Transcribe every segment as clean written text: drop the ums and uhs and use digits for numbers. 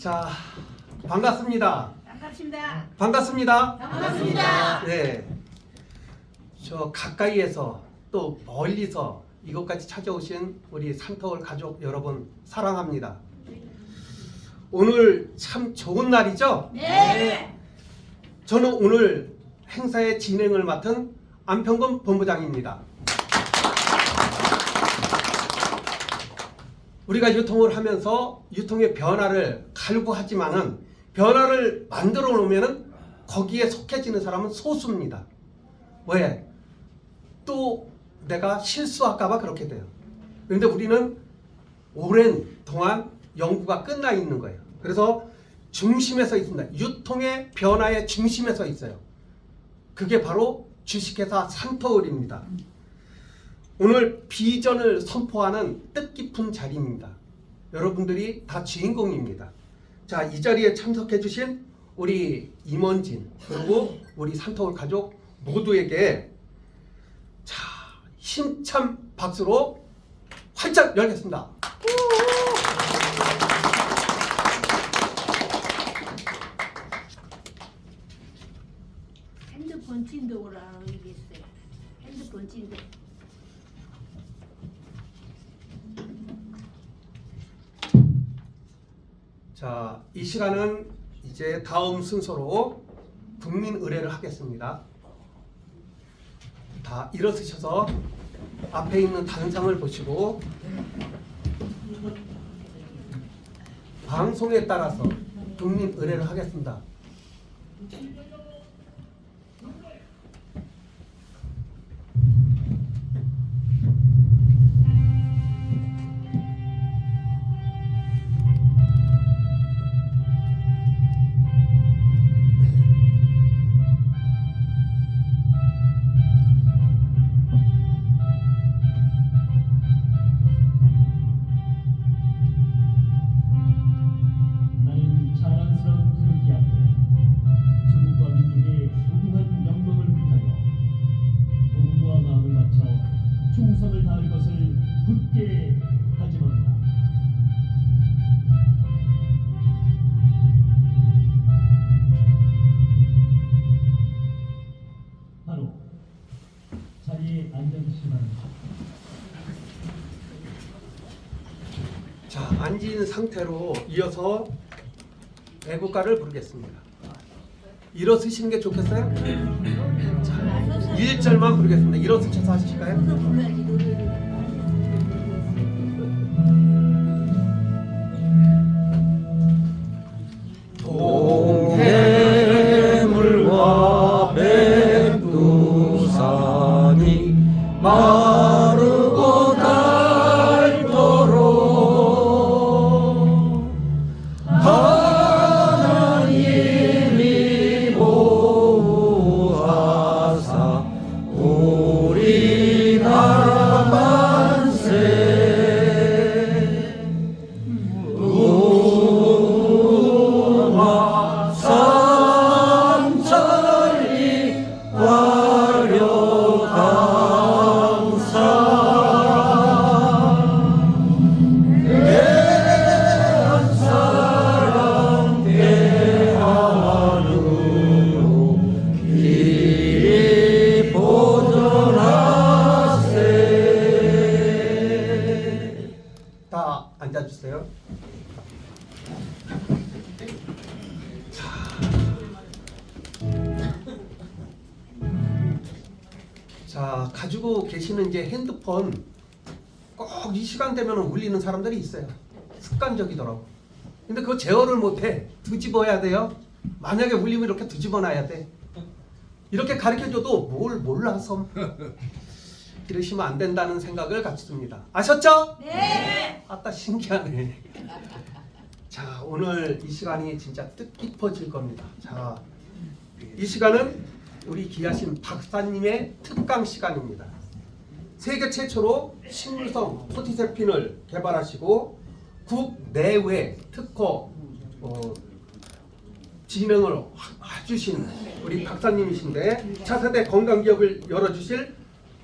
자, 반갑습니다. 반갑습니다. 반갑습니다. 반갑습니다. 네, 저 가까이에서 또 멀리서 이곳까지 찾아오신 우리 산터울 가족 여러분 사랑합니다. 오늘 참 좋은 날이죠? 네. 저는 오늘 행사의 진행을 맡은 안평금 본부장입니다. 우리가 유통을 하면서 유통의 변화를 갈구하지만은 변화를 만들어 놓으면은 거기에 속해지는 사람은 소수입니다. 왜? 또 내가 실수할까봐 그렇게 돼요. 그런데 우리는 오랜 동안 연구가 끝나 있는 거예요. 그래서 중심에 서 있습니다. 유통의 변화의 중심에 서 있어요. 그게 바로 주식회사 산터울입니다. 오늘 비전을 선포하는 뜻깊은 자리입니다. 여러분들이 다 주인공입니다. 자, 이 자리에 참석해 주신 우리 임원진 그리고 우리 산터울 가족 모두에게 자, 힘찬 박수로 활짝 열겠습니다. 핸드폰 진동으로 얘기했어요. 핸드폰 진동. 자, 이 시간은 이제 다음 순서로 국민 의례를 하겠습니다. 다 일어서셔서 앞에 있는 단상을 보시고 방송에 따라서 국민 의례를 하겠습니다. 나는 자랑스러운 태극기 앞에 조국과 민족의 무궁한 영광을 위하여 몸과 마음을 바쳐 충성을 다할 것을 굳게 다짐한다. 바로 자리에 앉아주시기 바랍니다. 자, 앉은 상태로 이어서 애국가를 부르겠습니다. 일어서시는 게 좋겠어요? 자, 1절만 부르겠습니다. 일어서셔서 하실까요? 서서 불러야지 노래를. 동해물과 백두산이 마르고 닳도록 하나님이 보호하사 우리나라 만세 우마 삼천리 화려강산 대한 사랑 대한으로 길이 보존하세. 다 앉아주세요. 자, 가지고 계시는 이제 핸드폰 꼭 이 시간 되면 울리는 사람들이 있어요. 습관적이더라고. 근데 그거 제어를 못해. 뒤집어야 돼요. 만약에 울리면 이렇게 뒤집어 놔야 돼. 이렇게 가르쳐줘도 뭘 몰라서 이러시면 안 된다는 생각을 갖습니다. 아셨죠? 네. 아따 신기하네. 자, 오늘 이 시간이 진짜 뜻깊어질 겁니다. 자, 이 시간은 우리 귀하신 박사님의 특강 시간입니다. 세계 최초로 식물성 포티세핀을 개발하시고 국내외 특허 진행을 해주신 우리 박사님이신데 차세대 건강기업을 열어주실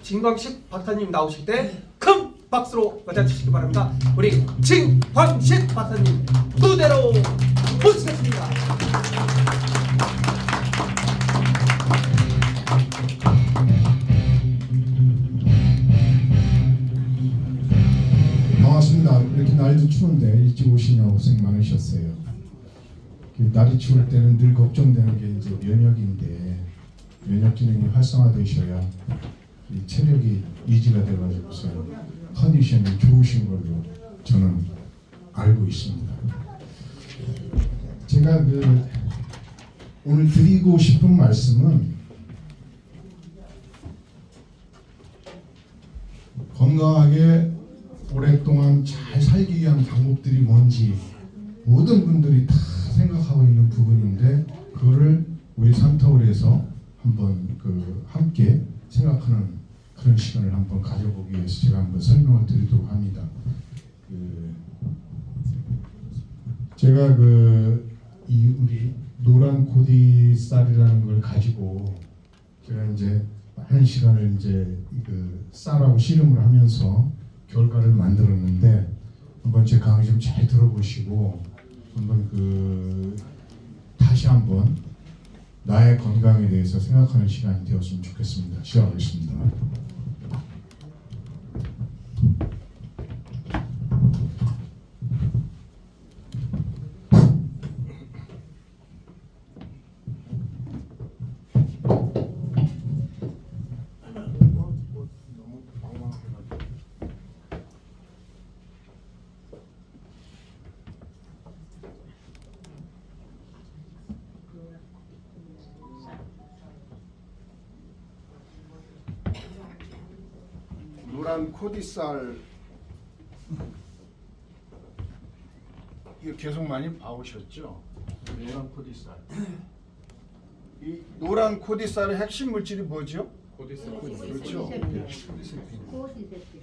진광식 박사님 나오실 때 큰 박수로 맞아주시기 바랍니다. 우리 진광식 박사님 무대로 일찍 오시냐고 고생 많으셨어요. 날이 추울 때는 늘 걱정되는 게 이제 면역인데 면역 기능이 활성화되셔야 이 체력이 유지가 돼가지고서 컨디션이 좋으신 걸로 저는 알고 있습니다. 제가 오늘 드리고 싶은 말씀은 건강하게 오랫동안 잘 살기 위한 방법들이 뭔지 모든 분들이 다 생각하고 있는 부분인데 그거를 우리 산터울에서 한번 함께 생각하는 그런 시간을 한번 가져보기 위해서 제가 한번 설명을 드리도록 합니다. 제가 우리 노란 코디쌀이라는 걸 가지고 제가 이제 한 시간을 이제 쌀하고 씨름을 하면서 결과를 만들었는데 한번 제 강의 좀 잘 들어보시고 한번 다시 한번 나의 건강에 대해서 생각하는 시간이 되었으면 좋겠습니다. 시작하겠습니다. 노란 코디쌀 이거 계속 많이 봐오셨죠? 노란 코디쌀. 이 노란 코디쌀의 핵심 물질이 뭐죠? 코디세핀. 그렇죠. 코디세핀. 코디세핀. 코디세핀.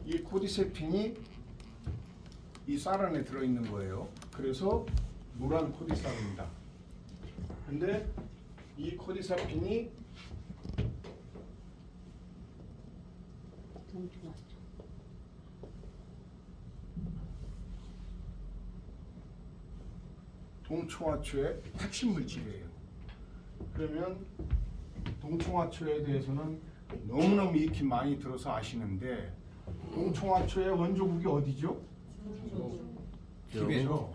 이 코디세핀이 이 쌀 안에 들어있는 거예요. 그래서 노란 코디쌀입니다. 근데 이 코디세핀이 동청화초의 핵심 물질이에요. 그러면 동청화초에 대해서는 너무너무 익히 많이 들어서 아시는데 동청화초의 원조국이 어디죠? 중국이죠.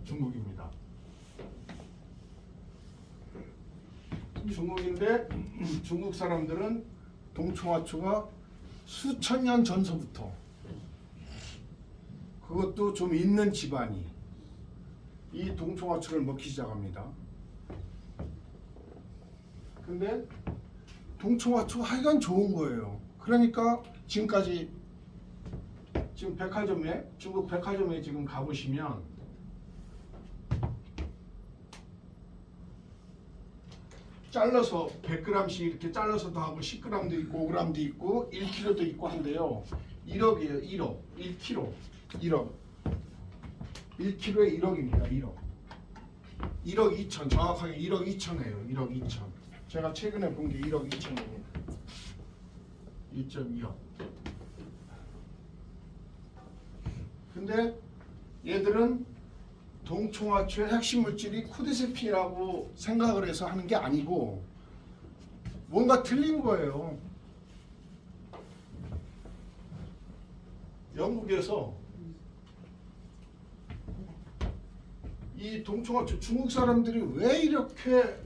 중국입니다. 중국인데 중국 사람들은 동청화초가 수천 년 전서부터 그것도 좀 있는 집안이 이 동청화초를 먹기 시작합니다. 근데 동청화초 하여간 좋은 거예요. 그러니까 지금까지 지금 백화점에 중국 백화점에 지금 가보시면 잘라서 100g씩 이렇게 잘라서도 하고 10g도 있고 5g도 있고 1kg도 있고 한데요. 1억이에요. 1억. 1kg. 1억. 1kg에 1억입니다. 1억. 1억 2천. 정확하게 1억 2천이에요. 1억 2천. 제가 최근에 본 게 1억 2천입니다. 2.2억. 근데 얘들은 동청화초의 핵심 물질이 코디세핀이라고 생각을 해서 하는 게 아니고 뭔가 틀린 거예요. 영국에서 이 동청화초 중국 사람들이 왜 이렇게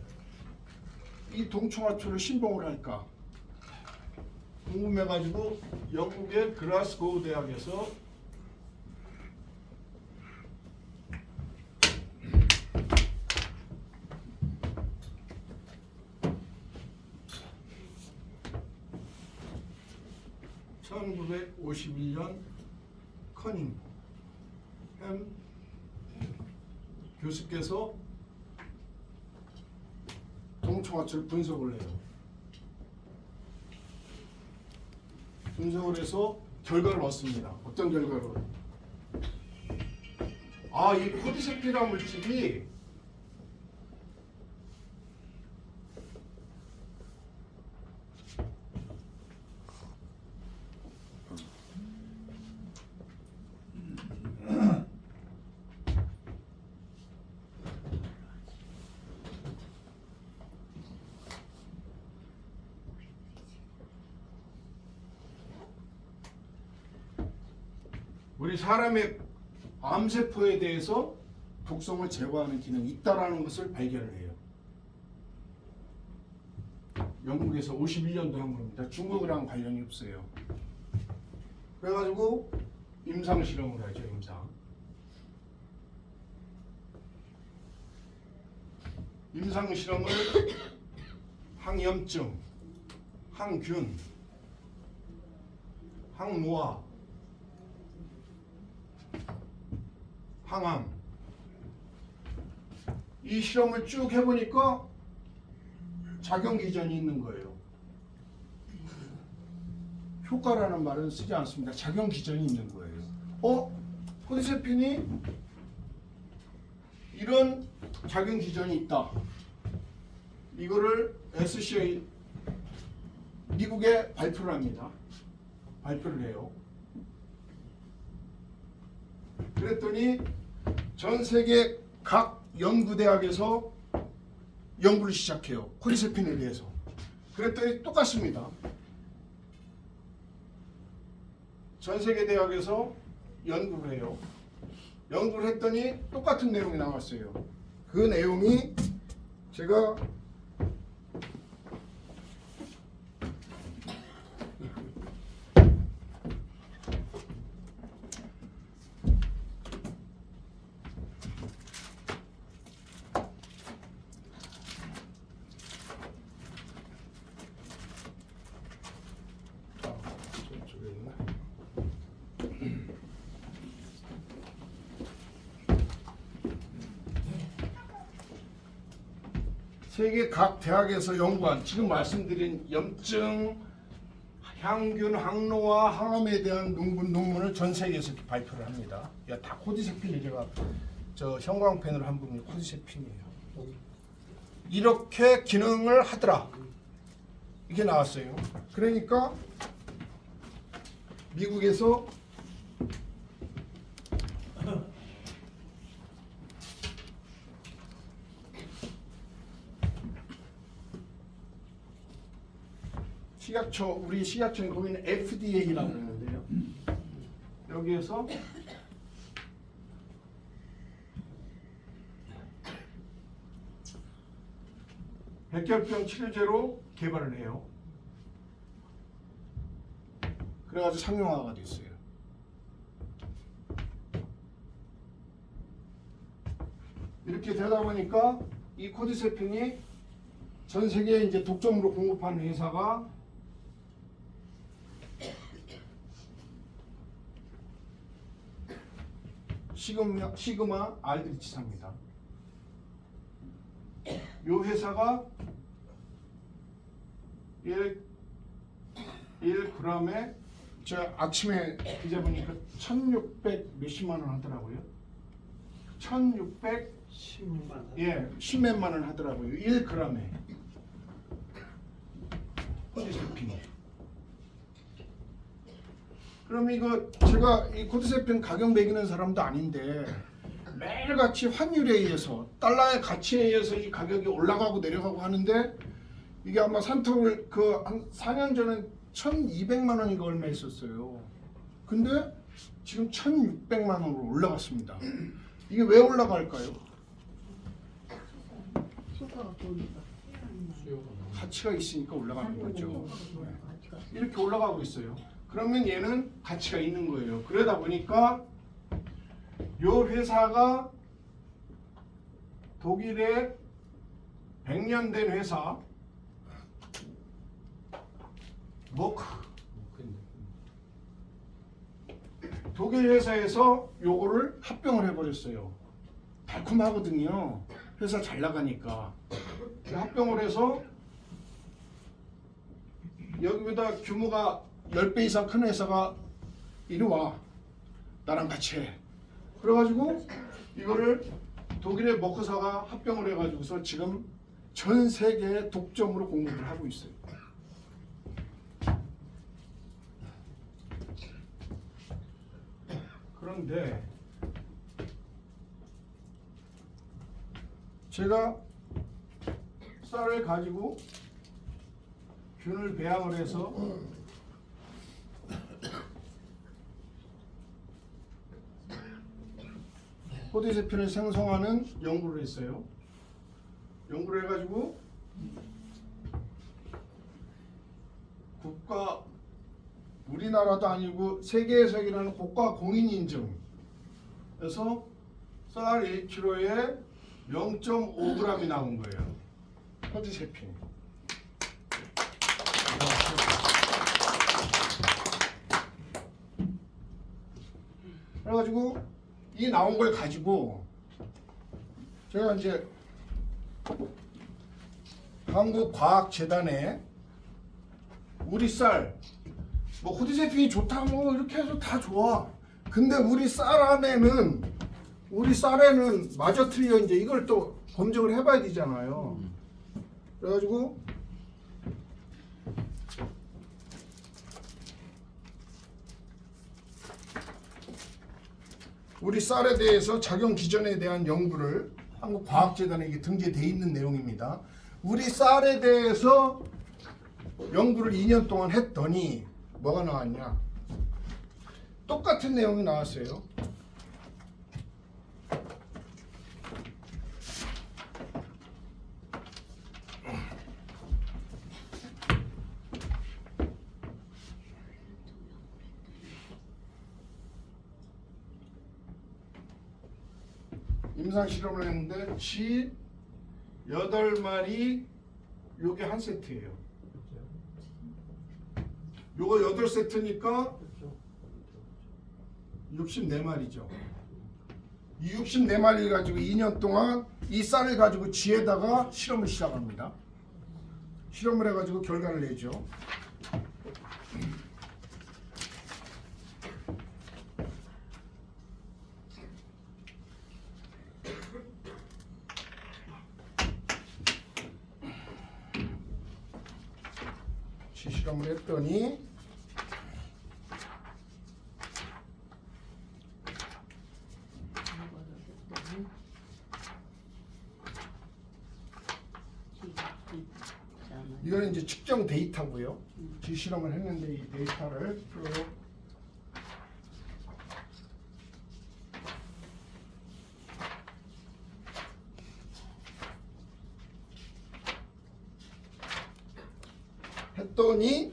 이 동청화초를 신봉을 할까 궁금해가지고 영국의 글라스고우 대학에서 (1951년) 커닝 햄 교수께서 동청화초를 분석을 해요. 분석을 해서 결과를 얻습니다. 어떤 결과를? 이 코디세핀이라는 물질이 우리 사람의 암세포에 대해서 독성을 제거하는 기능이 있다라는 것을 발견을 해요. 영국에서 51년도 한 겁니다. 중국이랑 관련이 없어요. 그래가지고 임상 실험을 하죠. 임상 실험을 항염증, 항균, 항노화, 항암 이 실험을 쭉 해보니까 작용 기전이 있는 거예요. 효과라는 말은 쓰지 않습니다. 작용 기전이 있는 거예요. 코디세핀이 이런 작용 기전이 있다. 이거를 SCA 미국에 발표를 합니다. 발표를 해요. 그랬더니 전 세계 각 연구대학에서 연구를 시작해요. 코디세핀에 대해서. 그랬더니 똑같습니다. 전 세계 대학에서 연구를 해요. 연구를 했더니 똑같은 내용이 나왔어요. 그 내용이 제가 저쪽에 있나? 세계 각 대학에서 연구한 지금 말씀드린 염증, 향균, 항노화, 항암에 대한 논문을 전 세계에서 이렇게 발표를 합니다. 다 코디세핀이 제가 저 형광펜으로 한 부분이 코디세핀이에요. 이렇게 기능을 하더라. 이게 나왔어요. 그러니까 미국에서 식약처, 우리 식약처에 보면 FDA라고 하는데요. 여기에서 백혈병 치료제로 개발을 해요. 그래가지고 상용화가 됐어요. 이렇게 되다 보니까 이 코디세핀이 전 세계에 이제 독점으로 공급하는 회사가 시그마 알드리치사입니다. 이 회사가 1g에 제가 아침에 뒤져보니까 1600 몇십만 원 하더라고요. 1610만 원. 예, 10몇만 원 하더라고요. 1g에. 코디세핀. 그럼 이거 제가 이 코디세핀 가격 매기는 사람도 아닌데 매일같이 환율에 의해서 달러의 가치에 의해서 이 가격이 올라가고 내려가고 하는데 이게 아마 산토를 한 4년 전에 1,200만 원인가 얼마 있었어요. 근데 지금 1,600만 원으로 올라갔습니다. 이게 왜 올라갈까요? 가치가 있으니까 올라가는 거죠. 이렇게 올라가고 있어요. 그러면 얘는 가치가 있는 거예요. 그러다 보니까 이 회사가 독일의 100년 된 회사 머크 독일 회사에서 요거를 합병을 해버렸어요. 달콤하거든요. 회사 잘 나가니까 합병을 해서 여기보다 규모가 10배 이상 큰 회사가 이리 와 나랑 같이 해. 그래가지고 이거를 독일의 머크사가 합병을 해가지고서 지금 전 세계에 독점으로 공급을 하고 있어요. 그런데 제가 쌀을 가지고 균을 배양을 해서 코드세핀을 생성하는 연구를 했어요. 연구를 해가지고 국가 우리나라도 아니고 세계에서 일하는 국가 공인 인증에서 쌀 1kg에 0.5g이 나온 거예요. 코드세핀. 그래가지고 이 나온 걸 가지고 제가 이제 한국과학재단에 우리 쌀 뭐 코드세핀이 좋다 뭐 이렇게 해서 다 좋아. 근데 우리 쌀에는 맞아 틀려 이제 이걸 또 검증을 해봐야 되잖아요. 그래가지고 우리 쌀에 대해서 작용 기전에 대한 연구를 한국과학재단에 이게 등재돼 있는 내용입니다. 우리 쌀에 대해서 연구를 2년 동안 했더니 뭐가 나왔냐? 똑같은 내용이 나왔어요. 임상 실험을 했는데 쥐 8마리 요게 한 세트예요. 요거 8세트니까 64마리죠. 이 64마리 가지고 2년 동안 이 쌀을 가지고 쥐에다가 실험을 시작합니다. 실험을 해가지고 결과를 내죠. 실험을 했더니 이거는 이제 측정 데이터고요. 실험을 했는데 이 데이터를 쭉 했더니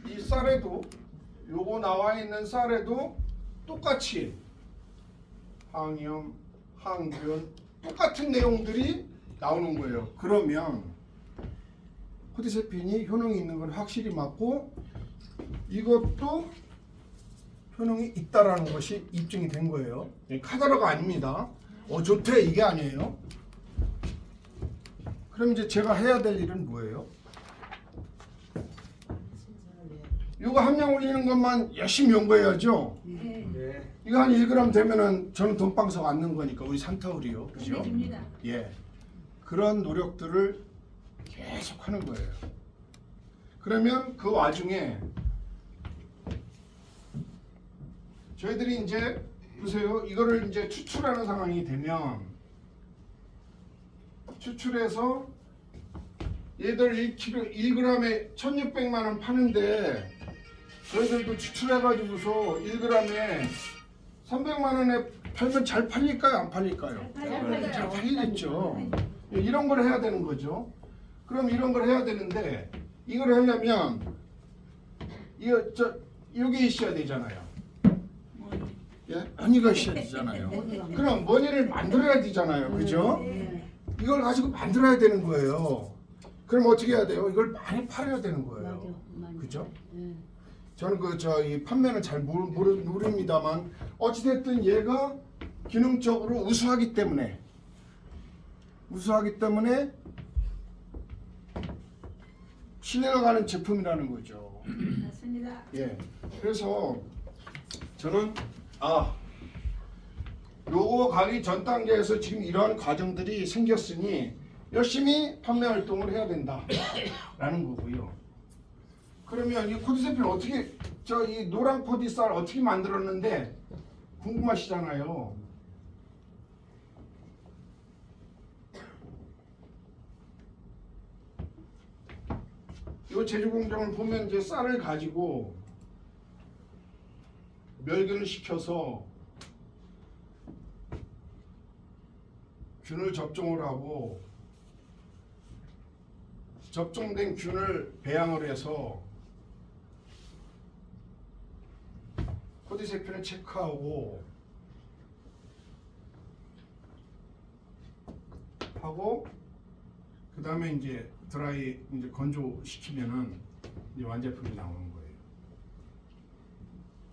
이 쌀에도 요거 나와 있는 쌀에도 똑같이 항염, 항균 똑같은 내용들이 나오는 거예요. 그러면 코드세핀이 효능이 있는 건 확실히 맞고 이것도 효능이 있다라는 것이 입증이 된 거예요. 카더라가 아닙니다. 좋대 이게 아니에요. 그럼 이제 제가 해야 될 일은 뭐예요? 이거 함량 올리는 것만 열심히 연구해야죠. 네. 이거 한 1g 되면은 저는 돈방석 앉는 거니까 우리 산타울이요. 그죠? 보내줍니다. 예. 그런 노력들을 계속 하는 거예요. 그러면 그 와중에 저희들이 이제 보세요. 이거를 이제 추출하는 상황이 되면 추출해서 얘들 1kg, 1g에 1600만 원 파는데 저희들도 추출해가지고서 1g에 300만 원에 팔면 잘 팔릴까요? 안 팔릴까요? 잘 팔리겠죠. 이런 걸 해야 되는 거죠. 그럼 이런 걸 해야 되는데 이걸 하려면 이게 있어야 되잖아요. 예? 머니가 있어야 되잖아요. 그럼 머니를 만들어야 되잖아요. 그죠? 이걸 가지고 만들어야 되는 거예요. 그럼 어떻게 해야 돼요? 이걸 많이 팔아야 되는 거예요. 그죠? 저는 이 판매는 잘 모릅니다만 어찌됐든 얘가 기능적으로 우수하기 때문에 신뢰가 가는 제품이라는 거죠. 맞습니다. 예. 그래서 저는 요거 가기 전 단계에서 지금 이러한 과정들이 생겼으니 열심히 판매 활동을 해야 된다라는 거고요. 그러면 이 코드세핀 어떻게 이 노란 코디쌀 어떻게 만들었는데 궁금하시잖아요. 이 제조 공정을 보면 이제 쌀을 가지고 멸균을 시켜서 균을 접종을 하고 접종된 균을 배양을 해서 코디세핀을 체크하고 하고 그 다음에 이제 드라이 이제 건조시키면은 이제 완제품이 나오는 거예요.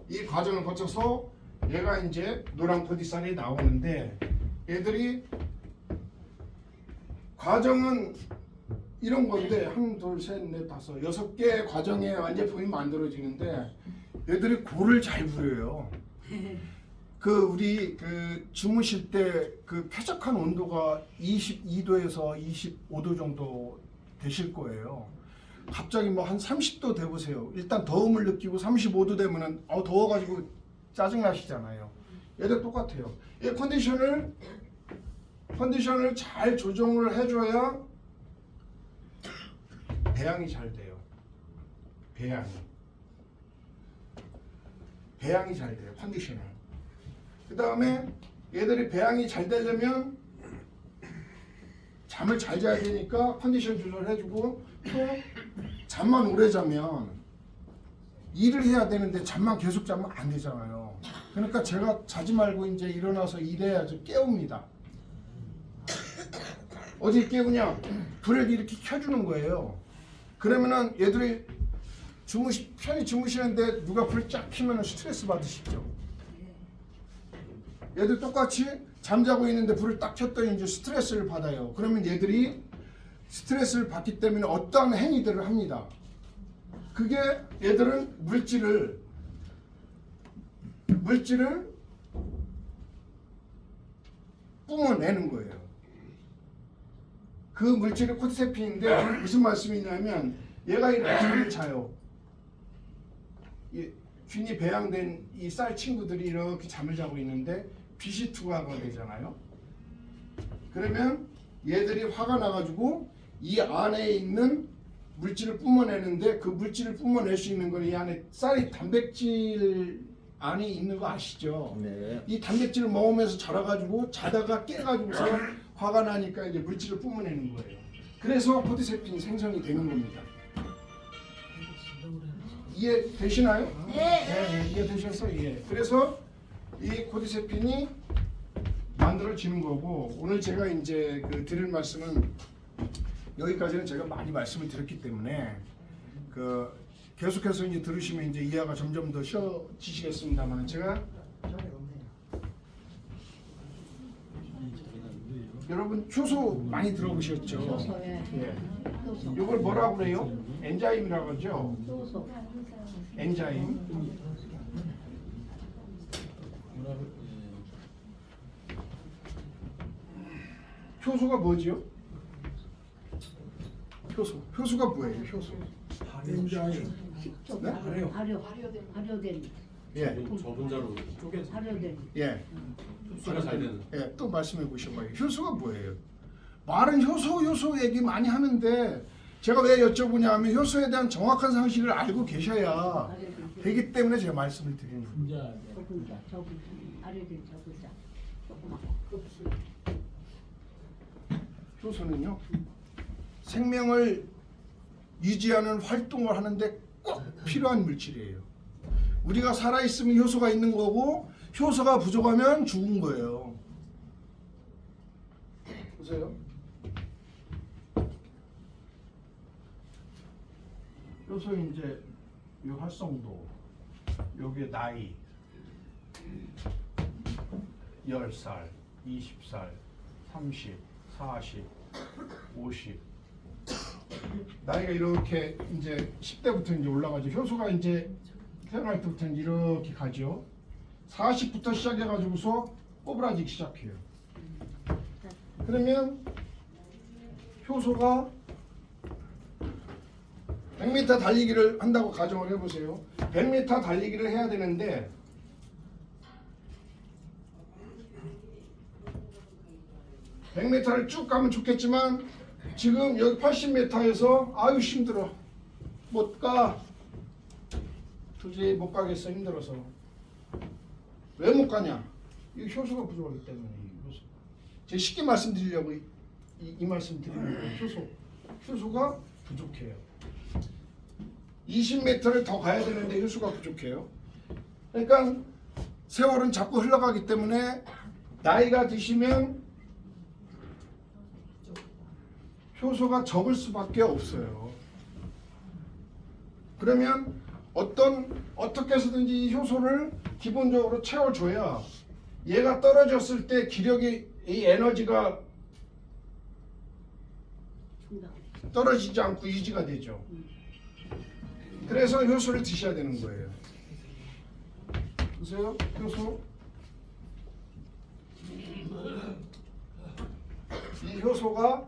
이 과정을 거쳐서 얘가 이제 노란 코디산이 나오는데 얘들이 과정은 이런 건데 1, 2, 3, 4, 5, 6개 과정의 완제품이 만들어지는데 얘들이 골을 잘 부려요. 그 우리 그 주무실 때 그 쾌적한 온도가 22도에서 25도 정도 되실 거예요. 갑자기 뭐 한 30도 돼 보세요. 일단 더움을 느끼고 35도 되면은 더워가지고 짜증 나시잖아요. 얘도 똑같아요. 이 컨디션을 잘 조정을 해줘야 배양이 잘 돼요. 배양이 잘 돼요. 컨디션을. 그 다음에 얘들이 배양이 잘 되려면 잠을 잘 자야 되니까 컨디션 조절해주고 또 잠만 오래 자면 일을 해야 되는데 잠만 계속 자면 안 되잖아요. 그러니까 제가 자지 말고 이제 일어나서 일해야지 깨웁니다. 어디 깨우냐? 불을 이렇게 켜주는 거예요. 그러면은 얘들이 편히 주무시는데 누가 불을 쫙 켜면 스트레스 받으시죠. 얘들 똑같이 잠자고 있는데 불을 딱 켰더니 이제 스트레스를 받아요. 그러면 얘들이 스트레스를 받기 때문에 어떠한 행위들을 합니다. 그게 얘들은 물질을 뿜어내는 거예요. 그 물질이 코디세핀인데 무슨 말씀이냐면 얘가 이렇게 잠을 자요. 이 균이 배양된 이 쌀 친구들이 이렇게 잠을 자고 있는데 빛이 투과가 되잖아요. 그러면 얘들이 화가 나가지고 이 안에 있는 물질을 뿜어내는데 그 물질을 뿜어낼 수 있는 건 이 안에 쌀이 단백질 안에 있는 거 아시죠? 네. 이 단백질을 먹으면서 자라가지고 자다가 깨가지고서 화가 나니까 이제 물질을 뿜어내는 거예요. 그래서 코디세핀이 생성이 되는 겁니다. 이해되시나요? 네, 이해되셨어요? 예. 그래서 이 코디세핀이 만들어지는 거고 오늘 제가 이제 드릴 말씀은 여기까지는 제가 많이 말씀을 드렸기 때문에 계속해서 이제 들으시면 이제 이해가 점점 더 쉬워지시겠습니다만 제가 여러분 효소 많이 들어보셨죠? 효소에 예. 효소. 이걸 뭐라고 그래요? 엔자임이라고 하죠. 효소. 엔자임. 효소가 뭐지요? 효소가 뭐예요? 효소. 엔자임. 네? 발효된 예. 저분자로 쪼개서 발효된 예. 흡수가 잘 되는. 예. 또 말씀해 보셔봐요. 효소가 뭐예요? 말은 효소 얘기 많이 하는데 제가 왜 여쭤보냐 하면 효소에 대한 정확한 상식을 알고 계셔야 되기 때문에 제가 말씀을 드리는 거예요. 저분자 발효된 저분자 조그맣 효소는요 생명을 유지하는 활동을 하는데 꼭 필요한 물질이에요. 우리가 살아있으면 효소가 있는 거고 효소가 부족하면 죽은 거예요. 보세요. 효소 이제 이 활성도, 여기에 나이, 10살, 20살, 30, 40, 50 나이가 이렇게 이제 10대부터 이제 올라가죠. 효소가 이제 태어날 때부터 이렇게 가죠. 40부터 시작해가지고서 꼬부라지기 시작해요. 그러면 효소가 100m 달리기를 한다고 가정을 해보세요. 100m 달리기를 해야 되는데 (100m를) 쭉 가면 좋겠지만 지금 여기 80m에서 아유 힘들어 못 가. 도저히 못 가겠어 힘들어서. 왜 못 가냐? 이 효소가 부족하기 때문에 이 효소. 제가 쉽게 말씀드리려고 이 말씀 드리는 거예요. 효소가 부족해요. 20m를 더 가야 되는데 효소가 부족해요. 그러니까 세월은 자꾸 흘러가기 때문에 나이가 드시면 효소가 적을 수밖에 없어요. 그러면 어떻게 해서든지 이 효소를 기본적으로 채워줘야 얘가 떨어졌을 때 기력이 이 에너지가 떨어지지 않고 유지가 되죠. 그래서 효소를 드셔야 되는 거예요. 보세요, 효소. 이 효소가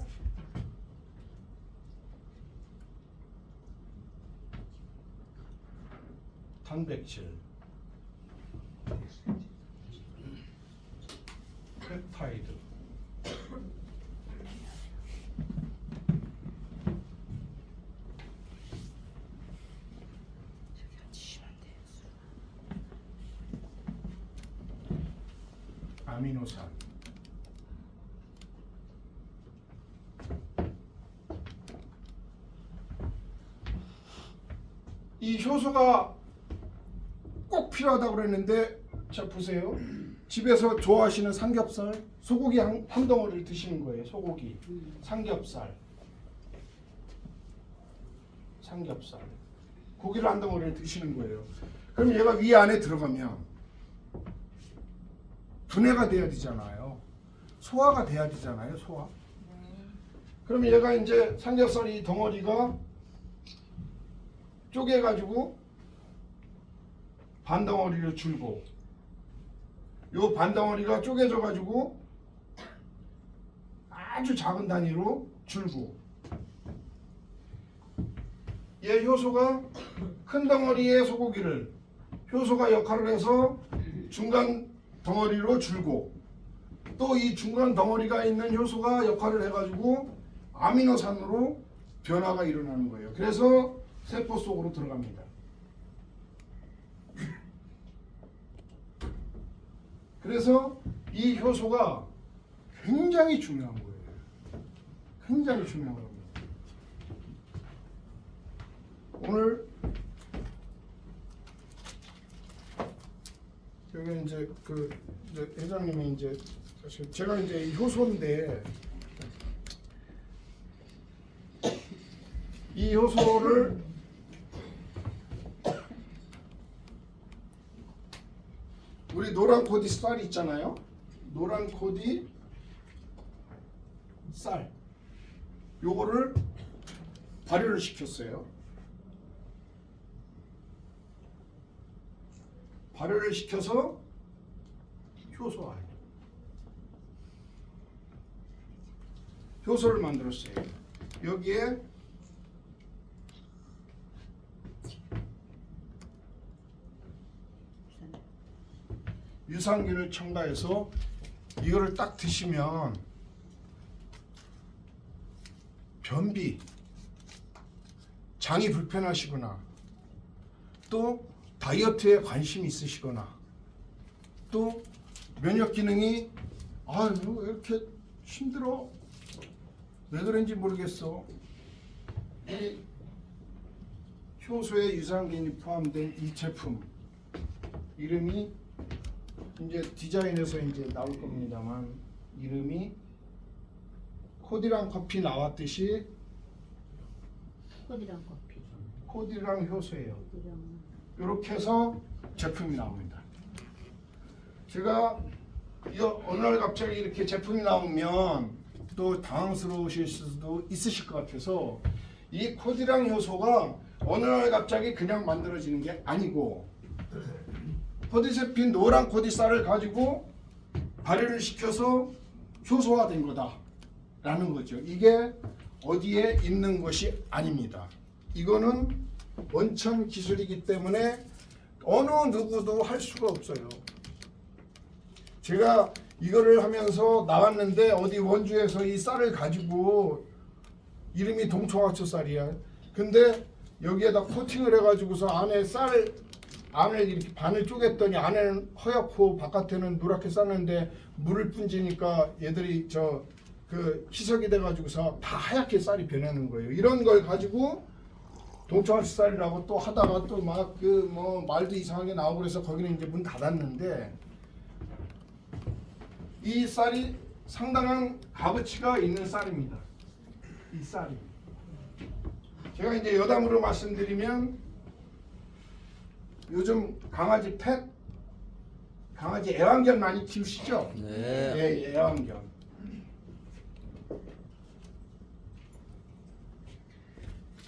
단백질, 펩타이드, 아미노산, 이 효소가 꼭 필요하다고 그랬는데 자 보세요. 집에서 좋아하시는 삼겹살, 소고기 한 덩어리를 드시는 거예요. 소고기, 삼겹살, 고기를 한 덩어리를 드시는 거예요. 그럼 얘가 위 안에 들어가면 분해가 돼야 되잖아요. 소화가 돼야 되잖아요. 소화. 그럼 얘가 이제 삼겹살이 덩어리가 쪼개가지고 반덩어리로 줄고 요 반덩어리가 쪼개져 가지고 아주 작은 단위로 줄고 얘 효소가 큰 덩어리의 소고기를 효소가 역할을 해서 중간 덩어리로 줄고 또 이 중간 덩어리가 있는 효소가 역할을 해가지고 아미노산으로 변화가 일어나는 거예요. 그래서 세포 속으로 들어갑니다. 그래서 이 효소가 굉장히 중요한 거예요. 굉장히 중요한 겁니다. 오늘 여기 이제 이제 회장님이 이제 사실 제가 이제 이 효소인데 이 효소를 우리 노란 코디 쌀 있잖아요. 노란 코디 쌀 요거를 발효를 시켰어요. 발효를 시켜서 효소화해요. 효소를 만들었어요. 여기에 유산균을 첨가해서 이거를 딱 드시면 변비, 장이 불편하시거나 또 다이어트에 관심이 있으시거나 또 면역 기능이 아유 왜 이렇게 힘들어 왜 그런지 모르겠어 이 효소에 유산균이 포함된 이 제품 이름이 이제 디자인에서 이제 나올 겁니다만 이름이 코디랑 커피 나왔듯이 코디랑 커피. 코디랑 효소예요. 코디랑 이렇게 해서 제품이 나옵니다. 제가 어느 날 갑자기 이렇게 제품이 나오면 또 당황스러우실 수도 있으실 것 같아서 이 코디랑 효소가 어느 날 갑자기 그냥 만들어지는 게 아니고 코디세핀 노란 코디쌀을 가지고 발효를 시켜서 효소화된 거다라는 거죠. 이게 어디에 있는 것이 아닙니다. 이거는 원천 기술이기 때문에 어느 누구도 할 수가 없어요. 제가 이거를 하면서 나왔는데 어디 원주에서 이 쌀을 가지고 이름이 동초화초 쌀이야. 근데 여기에다 코팅을 해가지고서 안에 쌀 안을 이렇게 반을 쪼갰더니 안에는 허옇고 바깥에는 누렇게 쌌는데 물을 뿜지니까 얘들이 그 희석이 돼가지고서 다 하얗게 쌀이 변하는 거예요. 이런 걸 가지고 동청아시 쌀이라고 또 하다가 또 막 그 뭐 말도 이상하게 나오고 그래서 거기는 이제 문 닫았는데 이 쌀이 상당한 값어치가 있는 쌀입니다. 이 쌀이. 제가 이제 여담으로 말씀드리면 요즘 강아지 강아지 애완견 많이 키우시죠? 네. 예, 애완견.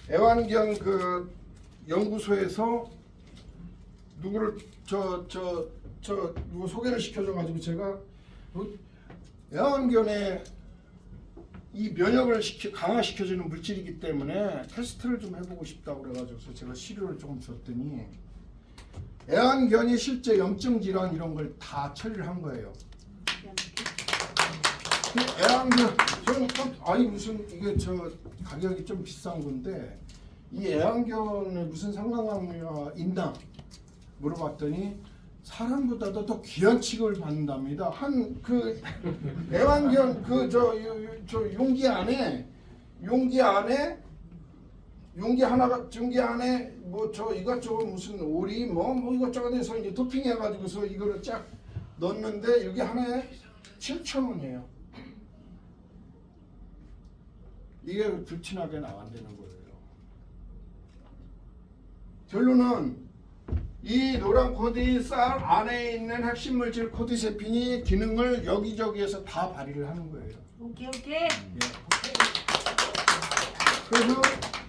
애완견 그 연구소에서 누구를 누구 소개를 시켜줘 가지고 제가 애완견의 이 면역을 강화시켜주는 물질이기 때문에 테스트를 좀 해보고 싶다고 그래가지고 제가 시료를 조금 줬더니 애완견이 실제 염증 질환 이런 걸 다 처리를 한 거예요. 그 애완견 저는 아니 무슨 이게 가격이 좀 비싼 건데 이 애완견에 무슨 상관관계가 있나 물어봤더니 사람보다도 더 귀한 취급을 받는답니다. 한 그 애완견 그 용기 안에 뭐 이것저것 무슨 오리 뭐 이것저것 해서 이제 토핑해 가지고서 이거를 쫙 넣었는데 여기 하나에 7,000원이에요. 이게 불티나게 나간다는 거예요. 결론은 이 노란 코디 쌀 안에 있는 핵심 물질 코디세핀이 기능을 여기저기에서 다 발휘를 하는 거예요. 오케이. 그래서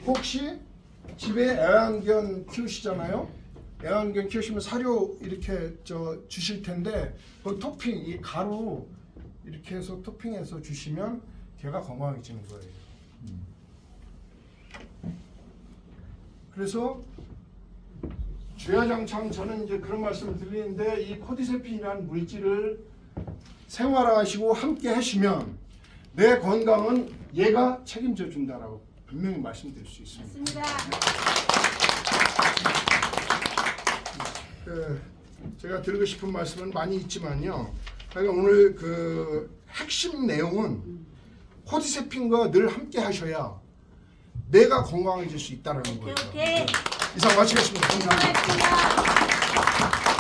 혹시 집에 애완견 키우시잖아요. 애완견 키우시면 사료 이렇게 주실 텐데 그 토핑 이 가루 이렇게 해서 토핑해서 주시면 개가 건강해지는 거예요. 그래서 주야장창 저는 이제 그런 말씀을 드리는데 이 코디세핀이라는 물질을 생활하시고 함께 하시면 내 건강은 얘가 책임져 준다라고 분명히 말씀드릴 수 있습니다. 맞습니다. 제가 드리고 싶은 말씀은 많이 있지만요. 그러니까 오늘 그 핵심 내용은 코디세핀과 늘 함께 하셔야 내가 건강해질 수 있다는 거예요. 오케이. 이상 마치겠습니다. 감사합니다. 고맙습니다.